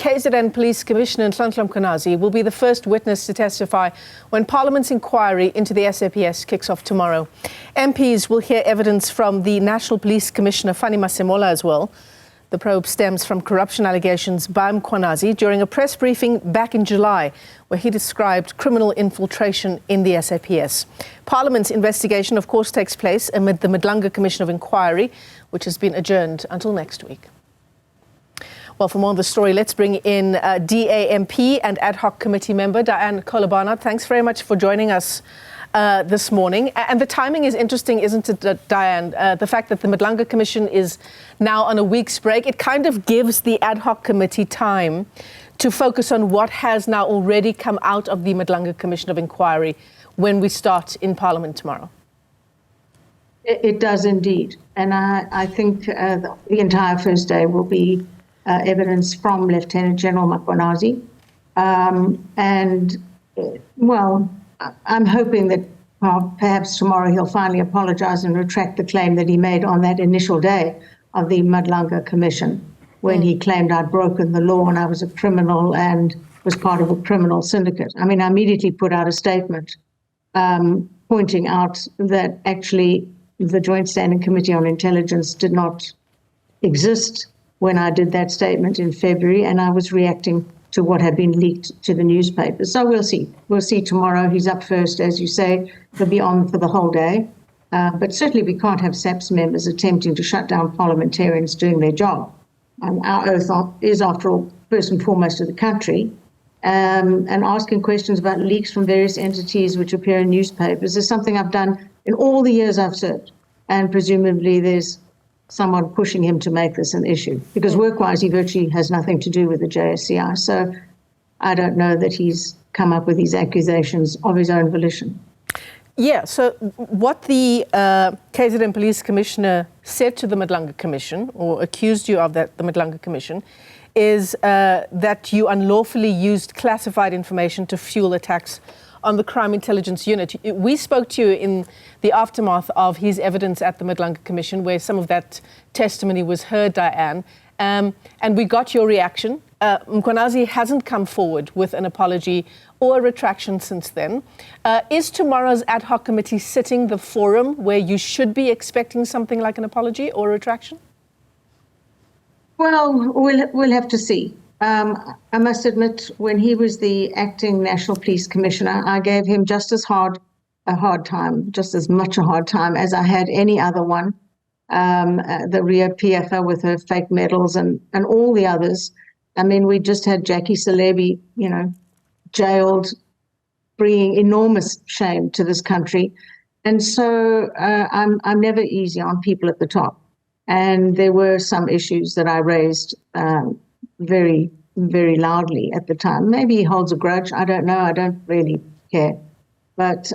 KZN Police Commissioner Nhlanhla Mkhwanazi will be the first witness to testify when Parliament's inquiry into the SAPS kicks off tomorrow. MPs will hear evidence from the National Police Commissioner Fani Masemola as well. The probe stems from corruption allegations by Mkhwanazi during a press briefing back in July, where he described criminal infiltration in the SAPS. Parliament's investigation, of course, takes place amid the Nhlanhla Commission of Inquiry, which has been adjourned until next week. Well, for more on the story, let's bring in DAMP and ad hoc committee member Dianne Kohler Barnard. Thanks very much for joining us this morning. And the timing is interesting, isn't it, Dianne? The fact that the Nhlanhla Commission is now on a week's break, it kind of gives the ad hoc committee time to focus on what has now already come out of the Nhlanhla Commission of Inquiry when we start in Parliament tomorrow. It does indeed. And I think the entire first day will be evidence from Lieutenant General Mkhwanazi. Well, I'm hoping that perhaps tomorrow he'll finally apologize and retract the claim that he made on that initial day of the Nhlanhla Commission, when he claimed I'd broken the law and I was a criminal and was part of a criminal syndicate. I mean, I immediately put out a statement pointing out that actually the Joint Standing Committee on Intelligence did not exist when I did that statement in February, and I was reacting to what had been leaked to the newspapers. So we'll see. We'll see tomorrow. He's up first, as you say. He'll be on for the whole day. But certainly we can't have SAPS members attempting to shut down parliamentarians doing their job. Our oath is, after all, first and foremost of the country. And asking questions about leaks from various entities which appear in newspapers is something I've done in all the years I've served. And presumably there's someone pushing him to make this an issue, because work-wise he virtually has nothing to do with the JSCI. So I don't know that he's come up with these accusations of his own volition. Yeah, so what the KZN Police Commissioner said to the Nhlanhla Commission, or accused you of that, the Nhlanhla Commission, is that you unlawfully used classified information to fuel attacks on the Crime Intelligence Unit. We spoke to you in the aftermath of his evidence at the Nhlanhla Commission, where some of that testimony was heard, Dianne, and we got your reaction. Mkhwanazi hasn't come forward with an apology or a retraction since then. Is tomorrow's ad hoc committee sitting the forum where you should be expecting something like an apology or a retraction? Well, we'll have to see. I must admit, when he was the acting National Police Commissioner, I gave him just as much a hard time as I had any other one. The Rio PFA with her fake medals and all the others. I mean, we just had Jackie Salebi, jailed, bringing enormous shame to this country. And so I'm never easy on people at the top. And there were some issues that I raised very, very loudly at the time. Maybe he holds a grudge. I don't know. I don't really care. But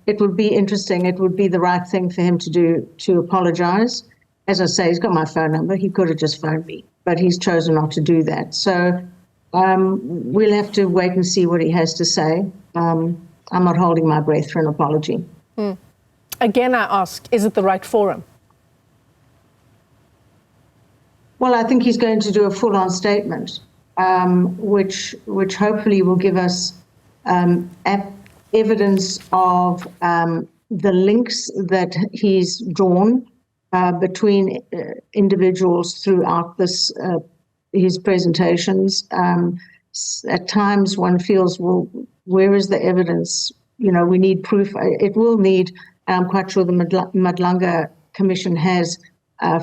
it would be interesting. It would be the right thing for him to do, to apologize. As I say, he's got my phone number. He could have just phoned me, but he's chosen not to do that. So we'll have to wait and see what he has to say. I'm not holding my breath for an apology. Again, I ask, is it the right forum? Well, I think he's going to do a full-on statement, which hopefully will give us evidence of the links that he's drawn between individuals throughout his presentations. At times one feels, well, where is the evidence? We need proof. It will need, and I'm quite sure the Nhlanhla Commission has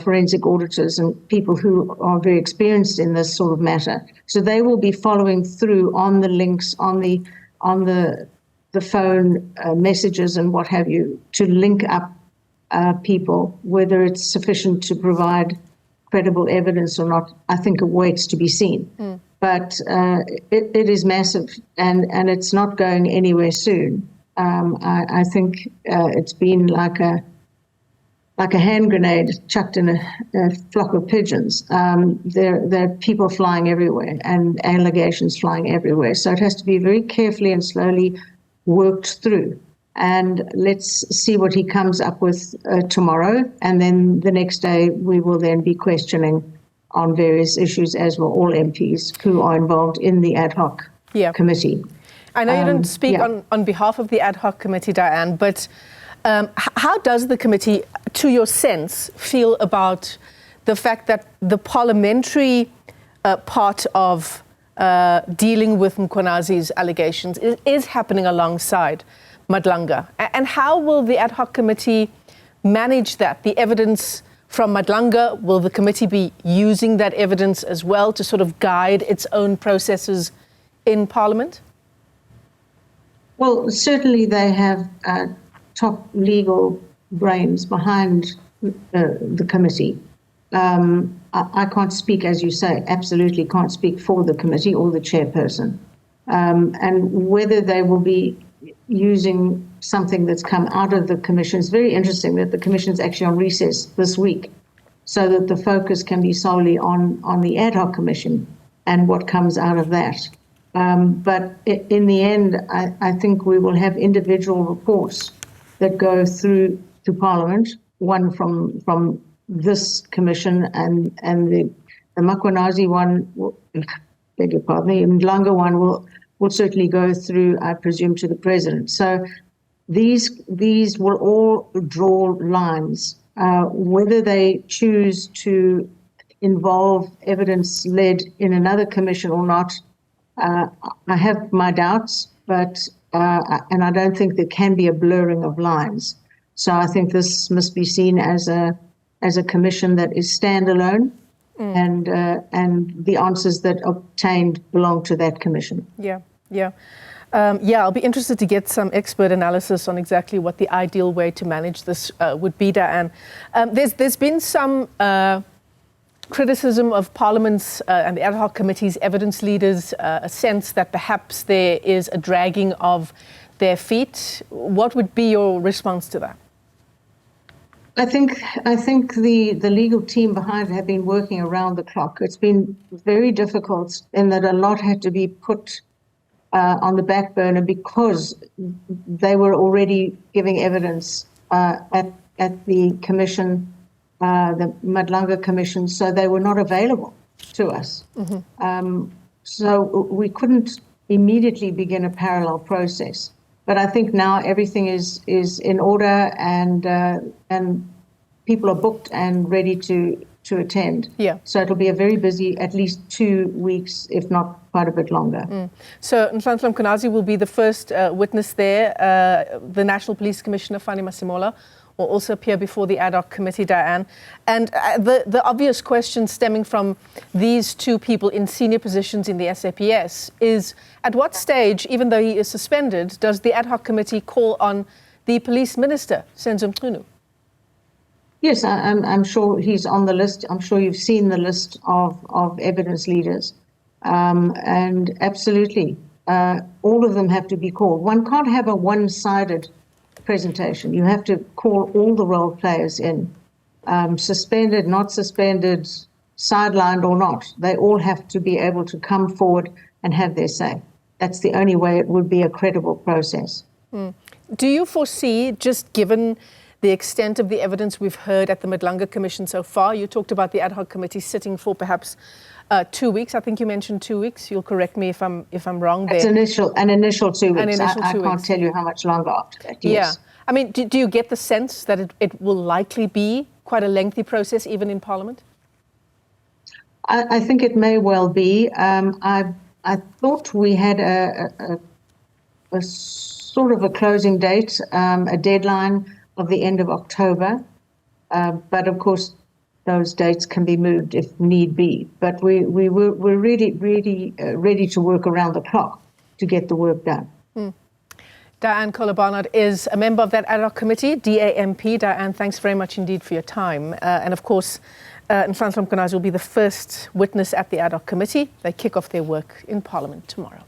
forensic auditors and people who are very experienced in this sort of matter. So they will be following through on the links, on the phone messages and what have you, to link up people. Whether it's sufficient to provide credible evidence or not, I think awaits to be seen. But it is massive, and it's not going anywhere soon. I think it's been like a hand grenade chucked in a flock of pigeons. There are people flying everywhere and allegations flying everywhere. So it has to be very carefully and slowly worked through. And let's see what he comes up with tomorrow. And then the next day we will then be questioning on various issues, as were all MPs who are involved in the ad hoc committee. I know you didn't speak on behalf of the ad hoc committee, Dianne, but how does the committee, to your sense, feel about the fact that the parliamentary part of dealing with Mkhwanazi's allegations is happening alongside Nhlanhla? And how will the ad hoc committee manage that? The evidence from Nhlanhla, will the committee be using that evidence as well to sort of guide its own processes in Parliament? Well, certainly they have top legal brains behind the committee. I can't speak, as you say, absolutely can't speak for the committee or the chairperson. And whether they will be using something that's come out of the commission, it's very interesting that the commission's actually on recess this week, so that the focus can be solely on the ad hoc commission and what comes out of that. But in the end, I think we will have individual reports that go through to Parliament, one from this commission and the Mkhwanazi one, beg your pardon, the Nhlanhla one will certainly go through, I presume, to the president. So these will all draw lines. Whether they choose to involve evidence led in another commission or not, I have my doubts, but and I don't think there can be a blurring of lines. So I think this must be seen as a commission that is standalone, and the answers that are obtained belong to that commission. I'll be interested to get some expert analysis on exactly what the ideal way to manage this would be, Dianne. There's been some criticism of Parliament's and the ad hoc committee's evidence leaders, a sense that perhaps there is a dragging of their feet. What would be your response to that? I think the legal team behind it have been working around the clock. It's been very difficult in that a lot had to be put on the back burner because they were already giving evidence at the commission, the Nhlanhla Commission, so they were not available to us. So we couldn't immediately begin a parallel process. But I think now everything is in order, and people are booked and ready to attend. So it'll be a very busy, at least 2 weeks, if not quite a bit longer. So Nhlanhla Mkhwanazi will be the first witness there. The National Police Commissioner, Fani Masemola, will also appear before the ad hoc committee, Dianne. And the obvious question stemming from these two people in senior positions in the SAPS is, at what stage, even though he is suspended, does the ad hoc committee call on the police minister, Senzo Mchunu? Yes, I'm sure he's on the list. I'm sure you've seen the list of evidence leaders. And absolutely, all of them have to be called. One can't have a one-sided presentation. You have to call all the role players in, suspended, not suspended, sidelined or not. They all have to be able to come forward and have their say. That's the only way it would be a credible process. Do you foresee, just given the extent of the evidence we've heard at the Nhlanhla Commission so far, you talked about the ad hoc committee sitting for perhaps 2 weeks. I think you mentioned 2 weeks. You'll correct me if I'm wrong there. It's an initial 2 weeks. I can't tell you how much longer after that. Yes. I mean, do you get the sense that it will likely be quite a lengthy process, even in Parliament? I think it may well be. I thought we had a sort of a closing date, a deadline of the end of October. But of course, those dates can be moved if need be. But we're really ready to work around the clock to get the work done. Dianne Kohler Barnard is a member of that ad hoc committee, DAMP. Dianne, thanks very much indeed for your time. And of course, Nhlanhla Mkhwanazi will be the first witness at the ad hoc committee. They kick off their work in Parliament tomorrow.